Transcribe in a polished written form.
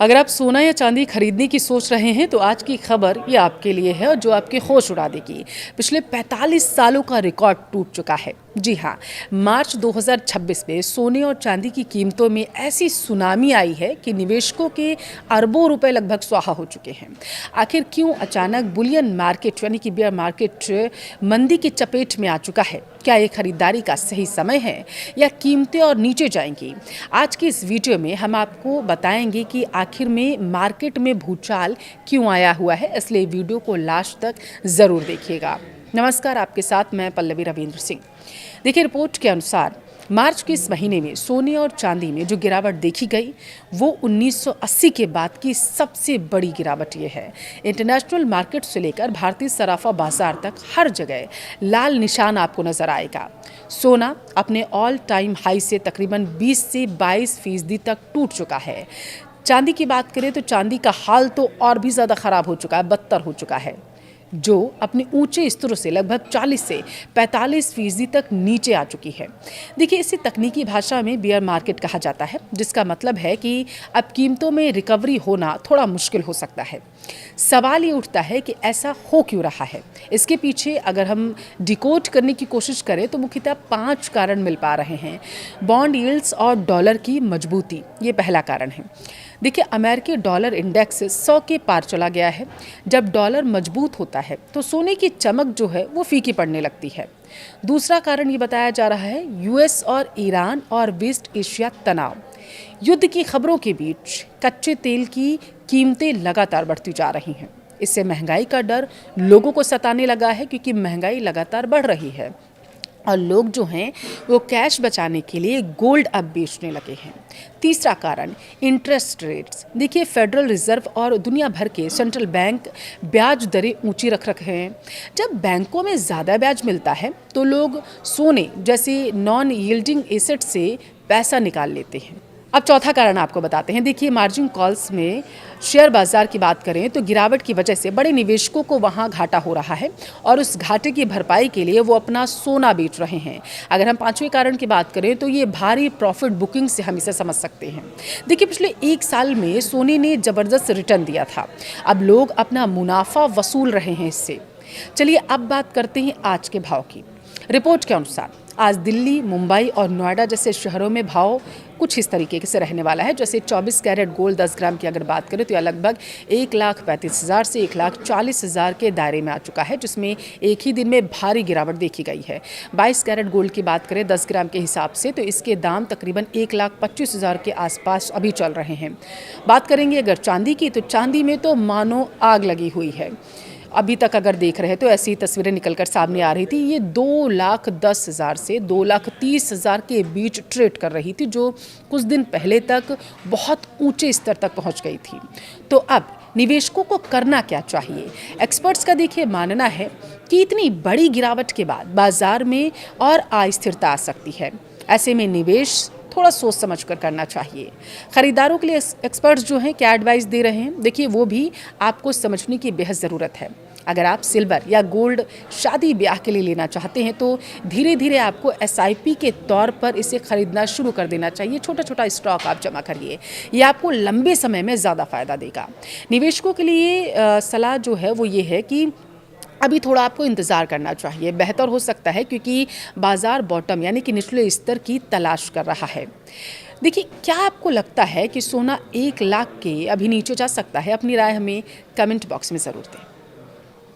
अगर आप सोना या चांदी खरीदने की सोच रहे हैं तो आज की खबर ये आपके लिए है और जो आपके होश उड़ा देगी। पिछले 45 सालों का रिकॉर्ड टूट चुका है। जी हाँ, मार्च 2026 में सोने और चांदी की कीमतों में ऐसी सुनामी आई है कि निवेशकों के अरबों रुपए लगभग स्वाहा हो चुके हैं। आखिर क्यों अचानक बुलियन मार्केट यानी कि बेयर मार्केट मंदी की चपेट में आ चुका है? क्या ये खरीदारी का सही समय है या कीमतें और नीचे जाएंगी? आज की इस वीडियो में हम आपको बताएंगे कि आखिर में मार्केट में भूचाल क्यों आया हुआ है, इसलिए वीडियो को लास्ट तक ज़रूर देखिएगा। नमस्कार, आपके साथ मैं पल्लवी रविंद्र सिंह। देखिए, रिपोर्ट के अनुसार मार्च के इस महीने में सोने और चांदी में जो गिरावट देखी गई वो 1980 के बाद की सबसे बड़ी गिरावट ये है। इंटरनेशनल मार्केट से लेकर भारतीय सराफा बाजार तक हर जगह लाल निशान आपको नजर आएगा। सोना अपने ऑल टाइम हाई से तकरीबन 20 से 22% तक टूट चुका है। चांदी की बात करें तो चांदी का हाल तो और भी ज़्यादा ख़राब हो चुका है, बदतर हो चुका है, जो अपने ऊंचे स्तरों से लगभग 40 से 45% तक नीचे आ चुकी है। देखिए, इसे तकनीकी भाषा में बियर मार्केट कहा जाता है, जिसका मतलब है कि अब कीमतों में रिकवरी होना थोड़ा मुश्किल हो सकता है। सवाल ये उठता है कि ऐसा हो क्यों रहा है। इसके पीछे अगर हम डिकोड करने की कोशिश करें तो मुख्यतः 5 कारण मिल पा रहे हैं। बॉन्ड यील्ड्स और डॉलर की मजबूती, ये पहला कारण है। देखिए, अमेरिकी डॉलर इंडेक्स 100 के पार चला गया है। जब डॉलर मजबूत होता है तो सोने की चमक जो है वो फीकी पड़ने लगती है। दूसरा कारण ये बताया जा रहा है यूएस और ईरान और वेस्ट एशिया तनाव। युद्ध की खबरों के बीच कच्चे तेल की कीमतें लगातार बढ़ती जा रही हैं। इससे महंगाई का डर लोगों को सताने लगा है, क्योंकि महंगाई लगातार बढ़ रही है और लोग जो हैं वो कैश बचाने के लिए गोल्ड अब बेचने लगे हैं। तीसरा कारण इंटरेस्ट रेट्स। देखिए, फेडरल रिजर्व और दुनिया भर के सेंट्रल बैंक ब्याज दरें ऊंची रख रखे हैं। जब बैंकों में ज़्यादा ब्याज मिलता है तो लोग सोने जैसे नॉन यील्डिंग एसेट से पैसा निकाल लेते हैं। अब चौथा कारण आपको बताते हैं। देखिए, मार्जिन कॉल्स में शेयर बाजार की बात करें तो गिरावट की वजह से बड़े निवेशकों को वहां घाटा हो रहा है और उस घाटे की भरपाई के लिए वो अपना सोना बेच रहे हैं। अगर हम पांचवें कारण की बात करें तो ये भारी प्रॉफिट बुकिंग से हम इसे समझ सकते हैं। देखिए, पिछले 1 साल में सोने ने ज़बरदस्त रिटर्न दिया था। अब लोग अपना मुनाफा वसूल रहे हैं इससे। चलिए अब बात करते हैं आज के भाव की। रिपोर्ट के अनुसार आज दिल्ली, मुंबई और नोएडा जैसे शहरों में भाव कुछ इस तरीके से रहने वाला है। जैसे 24 कैरेट गोल्ड 10 ग्राम की अगर बात करें तो यह लगभग 1,35,000 से 1,40,000 के दायरे में आ चुका है, जिसमें एक ही दिन में भारी गिरावट देखी गई है। 22 कैरेट गोल्ड की बात करें 10 ग्राम के हिसाब से तो इसके दाम तकरीबन 1,25,000 के आसपास अभी चल रहे हैं। बात करेंगे अगर चांदी की, तो चांदी में तो मानो आग लगी हुई है। अभी तक अगर देख रहे हैं तो ऐसी तस्वीरें निकलकर सामने आ रही थी। ये 2,10,000 से 2,30,000 के बीच ट्रेड कर रही थी, जो कुछ दिन पहले तक बहुत ऊंचे स्तर तक पहुंच गई थी। तो अब निवेशकों को करना क्या चाहिए? एक्सपर्ट्स का देखिए मानना है कि इतनी बड़ी गिरावट के बाद बाजार में और अस्थिरता आ सकती है। ऐसे में निवेश थोड़ा सोच समझ कर करना चाहिए। खरीदारों के लिए एक्सपर्ट्स जो हैं क्या एडवाइस दे रहे हैं, देखिए वो भी आपको समझने की बेहद ज़रूरत है। अगर आप सिल्वर या गोल्ड शादी ब्याह के लिए लेना चाहते हैं तो धीरे धीरे आपको एसआईपी के तौर पर इसे खरीदना शुरू कर देना चाहिए। छोटा छोटा स्टॉक आप जमा करिए, ये आपको लंबे समय में ज़्यादा फायदा देगा। निवेशकों के लिए सलाह जो है वो ये है कि अभी थोड़ा आपको इंतज़ार करना चाहिए, बेहतर हो सकता है, क्योंकि बाज़ार बॉटम यानी कि निचले स्तर की तलाश कर रहा है। देखिए, क्या आपको लगता है कि सोना 1 लाख के अभी नीचे जा सकता है? अपनी राय हमें कमेंट बॉक्स में ज़रूर दें।